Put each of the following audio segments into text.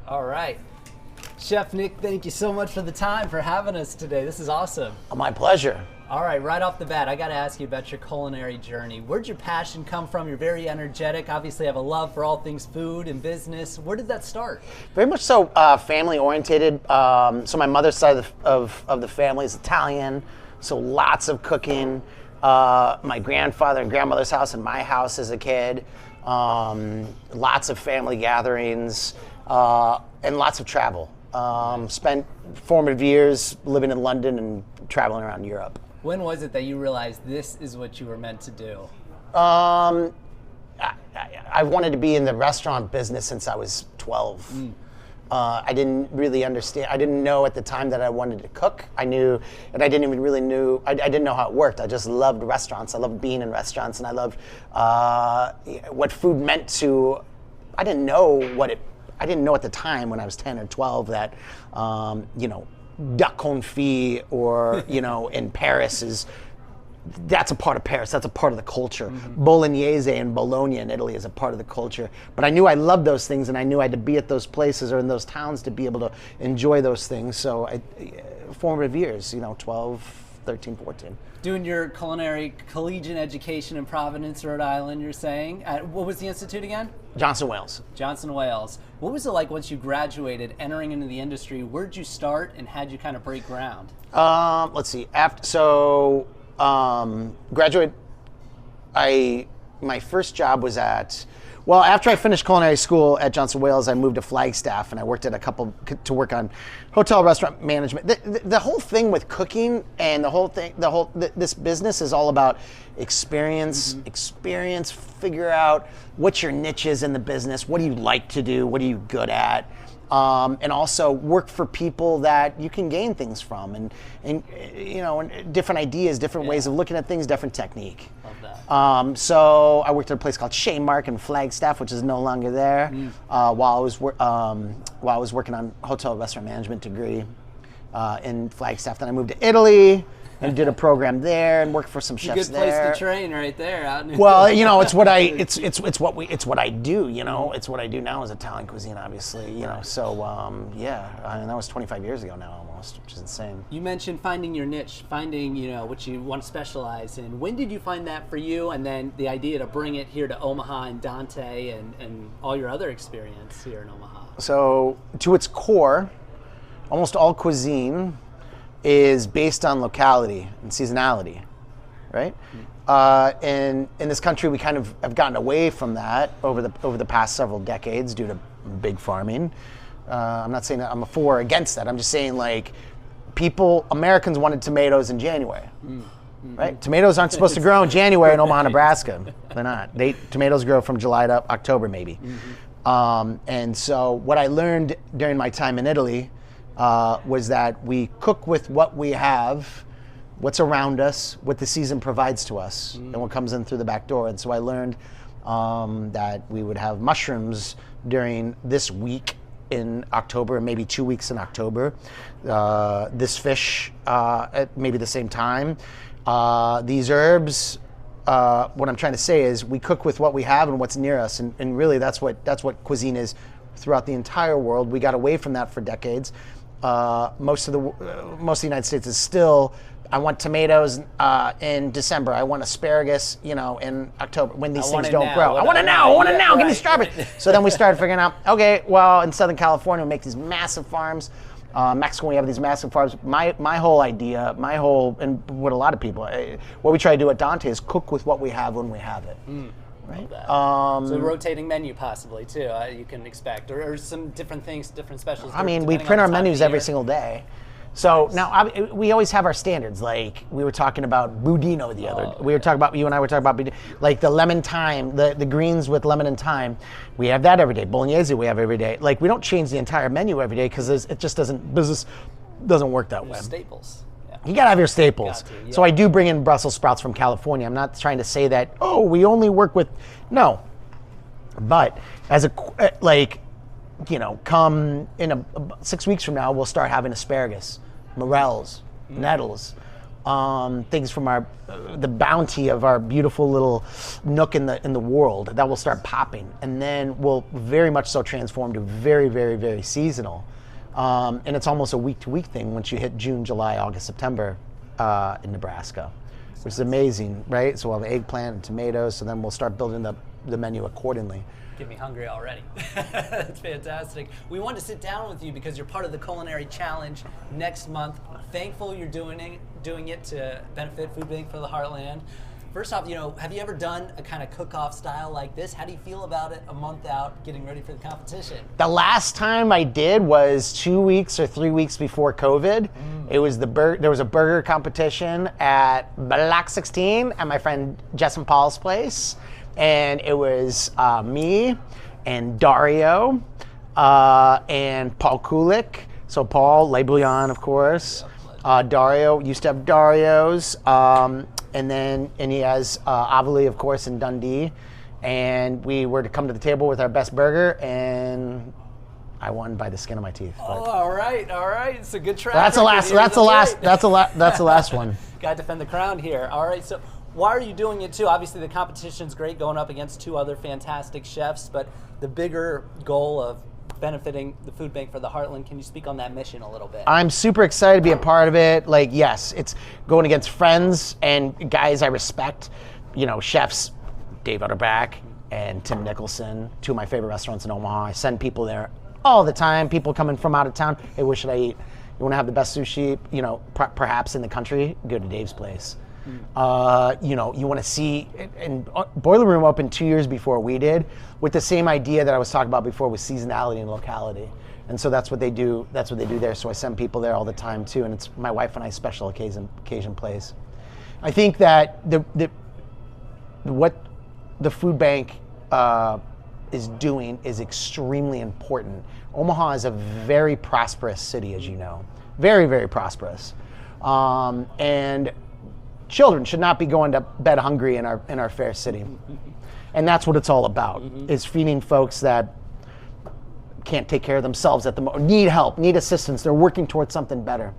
All right. Chef Nick, thank you so much for the time, for having us today. This is awesome. My pleasure. All right, right off the bat, I got to ask you about your culinary journey. Where'd your passion come from? You're very energetic, obviously have a love for all things food and business. Where did that start? Very much so family oriented. So my mother's side of the family is Italian, so lots of cooking. My grandfather and grandmother's house and my house as a kid. Lots of family gatherings and lots of travel. Spent formative years living in London and traveling around Europe. When was it that you realized this is what you were meant to do? I wanted to be in the restaurant business since I was 12. I didn't really understand. I didn't know at the time that I wanted to cook. I knew, and I didn't even really knew. I didn't know how it worked. I just loved restaurants. I loved being in restaurants, and I loved what food meant to. I didn't know I didn't know at the time when I was 10 or 12 that, duck confit or, in Paris that's a part of Paris. That's a part of the culture. Mm-hmm. Bolognese and Bologna in Italy is a part of the culture. But I knew I loved those things, and I knew I had to be at those places or in those towns to be able to enjoy those things. So formative years, 12, 13, 14. Doing your culinary collegiate education in Providence, Rhode Island, you're saying. What was the institute again? Johnson Wales. Johnson Wales. What was it like once you graduated, entering into the industry? Where'd you start, and how'd you kind of break ground? Let's see. Graduate. My first job was after I finished culinary school at Johnson Wales, I moved to Flagstaff, and I worked at to work on hotel restaurant management. The whole thing with cooking and this business is all about experience. Mm-hmm. Experience. Figure out what your niche is in the business. What do you like to do? What are you good at? And also work for people that you can gain things from, and different ideas, different ways of looking at things, different technique. Love that. So I worked at a place called Chez Marc in Flagstaff, which is no longer there. While I was working on hotel restaurant management degree in Flagstaff. Then I moved to Italy and did a program there and worked for some chefs there. Good place to train right there. Well, it's what I do. It's what I do now is Italian cuisine, obviously. So that was 25 years ago now almost, which is insane. You mentioned finding your niche, finding what you want to specialize in. When did you find that for you, and then the idea to bring it here to Omaha and Dante and all your other experience here in Omaha? So to its core, almost all cuisine is based on locality and seasonality, right? And in this country, we kind of have gotten away from that over the past several decades due to big farming. I'm not saying that I'm for or against that. I'm just saying Americans wanted tomatoes in January, right? Tomatoes aren't supposed to grow in January in Omaha, Nebraska. They're not. Tomatoes grow from July to October maybe. And so what I learned during my time in Italy was that we cook with what we have, what's around us, what the season provides to us, and what comes in through the back door. And so I learned that we would have mushrooms during this week in October, and maybe 2 weeks in October. This fish at maybe the same time. These herbs. What I'm trying to say is we cook with what we have and what's near us, and really that's what cuisine is throughout the entire world. We got away from that for decades. Most of the United States is still, I want tomatoes in December. I want asparagus, in October when these things don't grow. I want it now. I want it now. Give me strawberries. So then we started figuring out, okay, well, in Southern California, we make these massive farms. Mexico, we have these massive farms. My whole idea, and what a lot of people, what we try to do at Dante is cook with what we have when we have it. Right. So a rotating menu possibly too, you can expect, or some different things, different specials. I mean, we print our menus every single day. So now we always have our standards. Like we were talking about budino the other. You and I were talking about budino, like the lemon thyme, the greens with lemon and thyme. We have that every day. Bolognese we have every day. Like we don't change the entire menu every day because it just business doesn't work that way. Staples. You gotta have your staples. So I do bring in Brussels sprouts from California. I'm not trying to say that, we only work with, no. But as come in 6 weeks from now, we'll start having asparagus, morels, nettles, things from our the bounty of our beautiful little nook in the world that will start popping, and then will very much so transform to very, very, very seasonal. And it's almost a week-to-week thing once you hit June, July, August, September in Nebraska, which is amazing, right? So we'll have eggplant and tomatoes, so then we'll start building the menu accordingly. Get me hungry already. That's fantastic. We wanted to sit down with you because you're part of the Culinary Challenge next month. Thankful you're doing it to benefit Food Bank for the Heartland. First off, have you ever done a kind of cook-off style like this? How do you feel about it a month out, getting ready for the competition? The last time I did was 2 weeks or 3 weeks before COVID. It was there was a burger competition at Block 16 at my friend Jess and Paul's place. And it was me and Dario and Paul Kulik. So Paul, Le Bouillon, of course. Dario, used to have Dario's. And he has Avali, of course, in Dundee. And we were to come to the table with our best burger, and I won by the skin of my teeth. Oh, all right. It's a good track. That's the last. That's the last one. Got to defend the crown here. All right. So why are you doing it too? Obviously, the competition's great, going up against two other fantastic chefs. But the bigger goal of benefiting the Food Bank for the Heartland, can you speak on that mission a little bit? I'm super excited to be a part of it. Like, yes, it's going against friends and guys I respect. Chefs Dave Utterback and Tim Nicholson, two of my favorite restaurants in Omaha. I send people there all the time. People coming from out of town. Hey, what should I eat? You want to have the best sushi, perhaps in the country? Go to Dave's place. You want to see, and Boiler Room opened 2 years before we did, with the same idea that I was talking about before with seasonality and locality. And so that's what they do. That's what they do there. So I send people there all the time too, and it's my wife and I's special occasion place. I think that what the Food Bank is doing is extremely important. Omaha is a very prosperous city, as you know, very, very prosperous, and children should not be going to bed hungry in our fair city. And that's what it's all about, is feeding folks that can't take care of themselves need help, need assistance. They're working towards something better.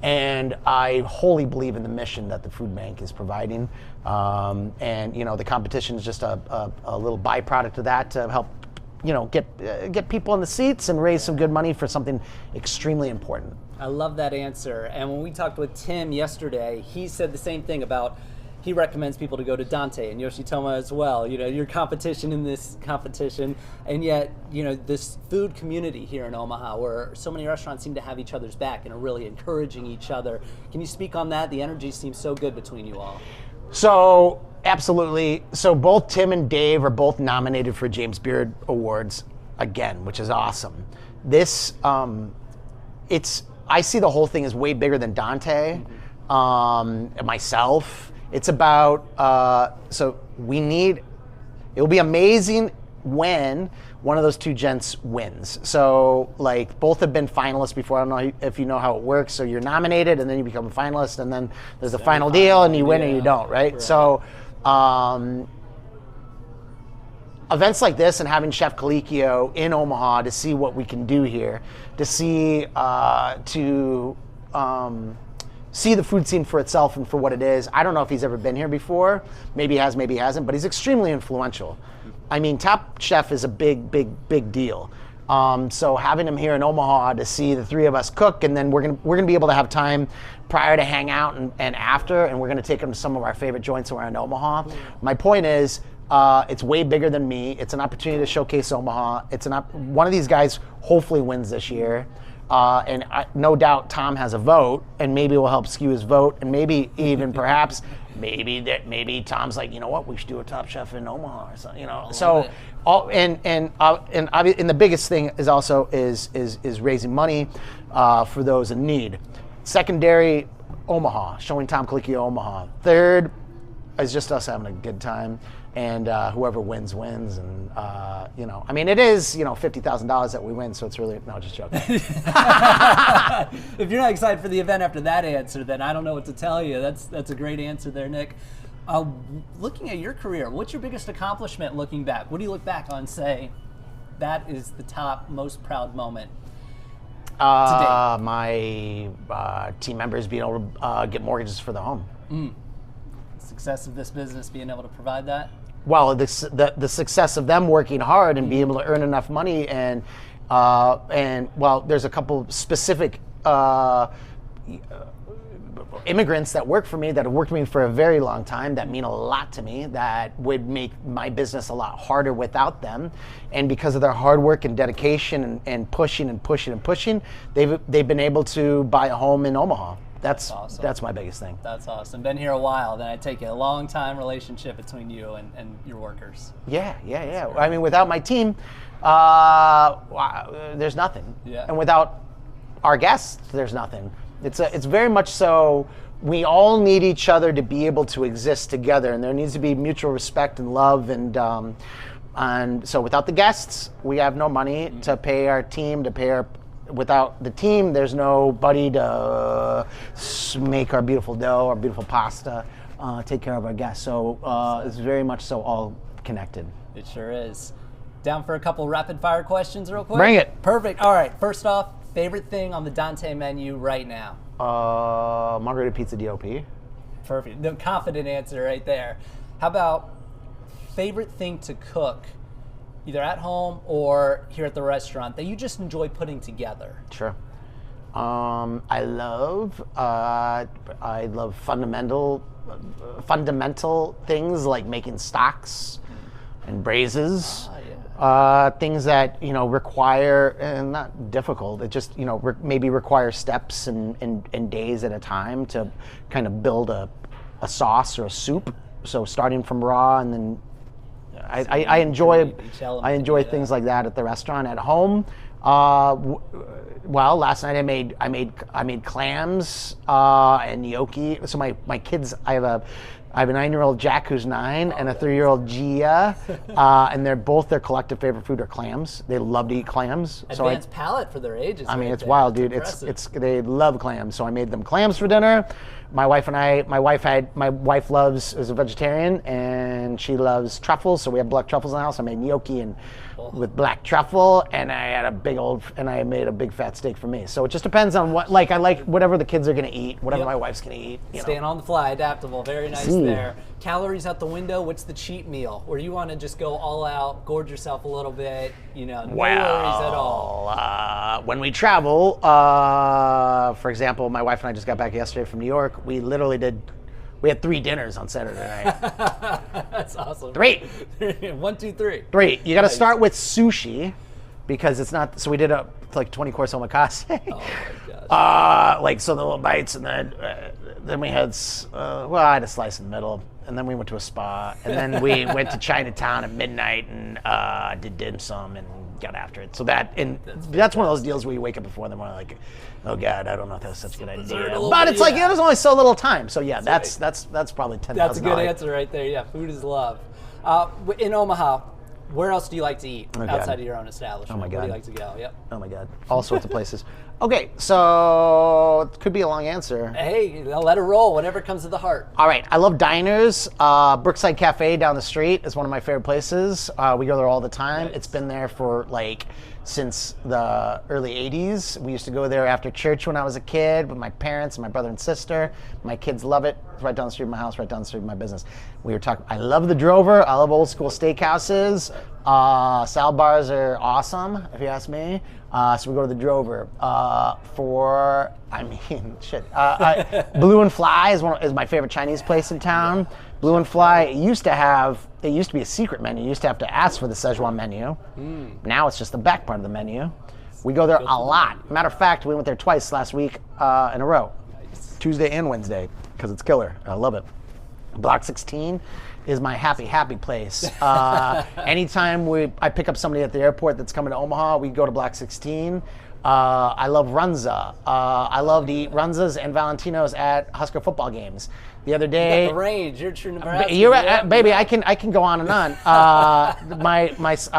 And I wholly believe in the mission that the Food Bank is providing. And the competition is just a little byproduct of that to help get people in the seats and raise some good money for something extremely important. I love that answer. And when we talked with Tim yesterday, he said the same thing about, he recommends people to go to Dante and Yoshitomo as well. Your competition in this competition, and yet, this food community here in Omaha where so many restaurants seem to have each other's back and are really encouraging each other. Can you speak on that? The energy seems so good between you all. So, absolutely. So both Tim and Dave are both nominated for James Beard Awards again, which is awesome. This, I see the whole thing as way bigger than Dante, myself. It's about, it will be amazing when one of those two gents wins. So, both have been finalists before. I don't know if you know how it works. So you're nominated, and then you become a finalist, and then there's a final deal, and you win or you don't, right? So, events like this and having Chef Colicchio in Omaha to see what we can do here, to see see the food scene for itself and for what it is. I don't know if he's ever been here before. Maybe he has, maybe he hasn't, but he's extremely influential. I mean, Top Chef is a big, big, big deal. So having him here in Omaha to see the three of us cook, and then we're gonna be able to have time prior to hang out and after, and we're gonna take him to some of our favorite joints around Omaha. My point is, it's way bigger than me. It's an opportunity to showcase Omaha. One of these guys hopefully wins this year. And no doubt Tom has a vote, and maybe we'll help skew his vote, and maybe even perhaps maybe Tom's like, we should do a Top Chef in Omaha or something, So and the biggest thing is also is raising money for those in need. Secondary, Omaha, showing Tom Colicchio Omaha. Third is just us having a good time. And whoever wins, and it is $50,000 that we win, so it's really just joking. If you're not excited for the event after that answer, then I don't know what to tell you. That's a great answer there, Nick. Looking at your career, what's your biggest accomplishment looking back? What do you look back on and say, that is the top, most proud moment? My team members being able to get mortgages for the home. Success of this business being able to provide that? Well, the success of them working hard and being able to earn enough money and well, there's a couple specific immigrants that work for me that have worked with me for a very long time that mean a lot to me, that would make my business a lot harder without them. And because of their hard work and dedication and pushing, they've been able to buy a home in Omaha. That's awesome. That's my biggest thing. That's awesome. Been here a while, then I take it a long time relationship between you and your workers. Yeah. I mean, without my team, there's nothing. Yeah. And without our guests, there's nothing. It's very much so. We all need each other to be able to exist together, and there needs to be mutual respect and love. And so, without the guests, we have no money to pay our team. Without the team, there's nobody to make our beautiful dough, our beautiful pasta, take care of our guests. So it's very much so all connected. It sure is. Down for a couple rapid fire questions real quick? Bring it. Perfect. All right. First off, favorite thing on the Dante menu right now? Margarita pizza DOP. Perfect. The confident answer right there. How about favorite thing to cook, either at home or here at the restaurant, that you just enjoy putting together? Sure. I love fundamental things like making stocks and braises. Things that require, and not difficult, it just maybe require steps and days at a time to kind of build a sauce or a soup. So starting from raw, and then I enjoy things like that at the restaurant. At home, well, last night I made clams and gnocchi. So my kids, I have a 9-year-old Jack who's 9 and a 3-year-old Gia, and their collective favorite food are clams. They love to eat clams. Advanced palate for their ages. I mean, it's wild, dude. They love clams. So I made them clams for dinner. My wife is a vegetarian and she loves truffles, so we have black truffles in the house. I made gnocchi with black truffle, and I made a big fat steak for me. So it just depends on what, I like whatever the kids are gonna eat, whatever my wife's gonna eat. Staying on the fly, adaptable, very nice there. Calories out the window, what's the cheat meal? Where you wanna just go all out, gorge yourself a little bit, no worries at all. When we travel, for example, my wife and I just got back yesterday from New York. We had 3 dinners on Saturday night. That's awesome. 3. 1, 2, 3. 3. You got to start with sushi, because it's not. So we did a 20-course omakase. Oh my gosh. So the little bites, and then we had. I had a slice in the middle, and then we went to a spa, and then we went to Chinatown at midnight and did dim sum and got after it. So that's one of those deals where you wake up before the morning like, oh God, I don't know if that's such a good idea. But it's there's only so little time. So yeah, that's probably $10,000. That's a good answer right there. Yeah, food is love. In Omaha, where else do you like to eat outside of your own establishment? Oh my God. Where do you like to go? Yep. Oh my God. All sorts of places. Okay, so it could be a long answer. Hey, let it roll. Whatever comes to the heart. All right. I love diners. Brookside Cafe down the street is one of my favorite places. We go there all the time. Nice. It's been there for since the early 80s. We used to go there after church when I was a kid with my parents and my brother and sister. My kids love it. It's right down the street of my house, right down the street of my business. We were talking. I love the Drover. I love old school steakhouses. Salad bars are awesome, if you ask me. So we go to the Drover Blue and Fly is my favorite Chinese place in town. Blue and Fly, it used to be a secret menu. You used to have to ask for the Szechuan menu. Now it's just the back part of the menu. We go there a lot. Matter of fact, we went there twice last week in a row. Nice. Tuesday and Wednesday, because it's killer. I love it. Block 16 is my happy place. Anytime I pick up somebody at the airport that's coming to Omaha, we go to Block 16. I love Runza. I love to eat Runzas and Valentinos at Husker football games. The other day, you got the range. You're true Nebraska. Baby. I can go on and on. I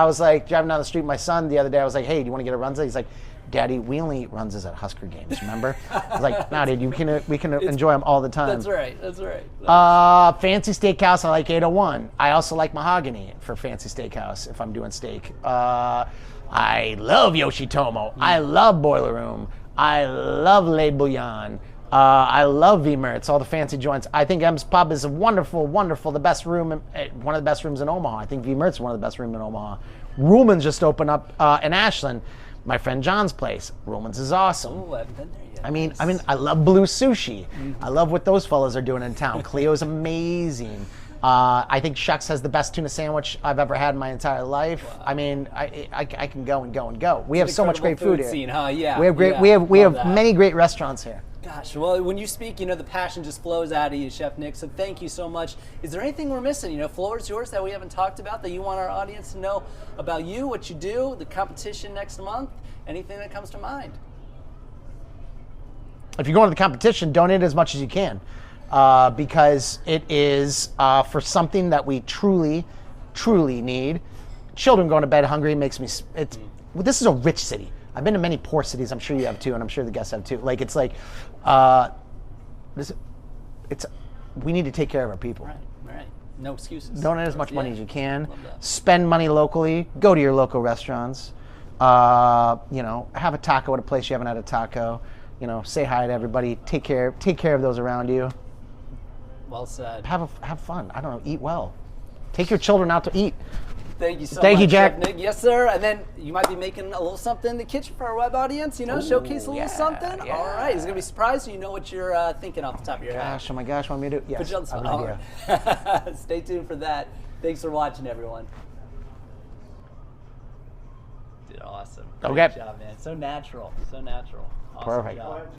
was driving down the street. My son the other day, I was like, "Hey, do you want to get a Runza?" He's like, "Daddy, we only eat Runzas at Husker games. Remember?" I was like, "No, dude, we can enjoy them all the time." That's right. Fancy Steakhouse, I like 801. I also like Mahogany for Fancy Steakhouse if I'm doing steak. I love Yoshitomo. I love Boiler Room. I love Le Bouillon. I love V Mertz, all the fancy joints. I think M's Pub is a wonderful, the best room, one of the best rooms in Omaha. I think V Mertz is one of the best rooms in Omaha. Ruhlman's just opened up in Ashland. My friend John's place. Ruhlman's is awesome. Oh, I haven't been there yet. I mean, I love Blue Sushi. I love what those fellas are doing in town. Cleo's amazing. I think Shucks has the best tuna sandwich I've ever had in my entire life. Wow. I mean, I can go and go and go. We have so much great food here. Scene, huh? Yeah. We have many great restaurants here. Gosh, well, when you speak, the passion just flows out of you, Chef Nick, so thank you so much. Is there anything we're missing? Floor is yours that we haven't talked about that you want our audience to know about you, what you do, the competition next month, anything that comes to mind? If you're going to the competition, donate as much as you can because it is for something that we truly, truly need. Children going to bed hungry makes me, this is a rich city. I've been to many poor cities. I'm sure you have too, and I'm sure the guests have too. We need to take care of our people. Right. No excuses. Donate as much money as you can. Spend money locally. Go to your local restaurants. Have a taco at a place you haven't had a taco. Say hi to everybody. Take care of those around you. Well said. Have fun. I don't know. Eat well. Take your children out to eat. Thank you so much. Thank you, Jack. Nick. Yes, sir. And then you might be making a little something in the kitchen for our web audience, showcase a little something. Yeah. All right. He's going to be surprised so you know what you're thinking off the top of your head. Oh my gosh, want me to? Yes. Put you on the spot. Stay tuned for that. Thanks for watching, everyone. Did awesome. Okay. Great job, man. So natural. Awesome Perfect. Job.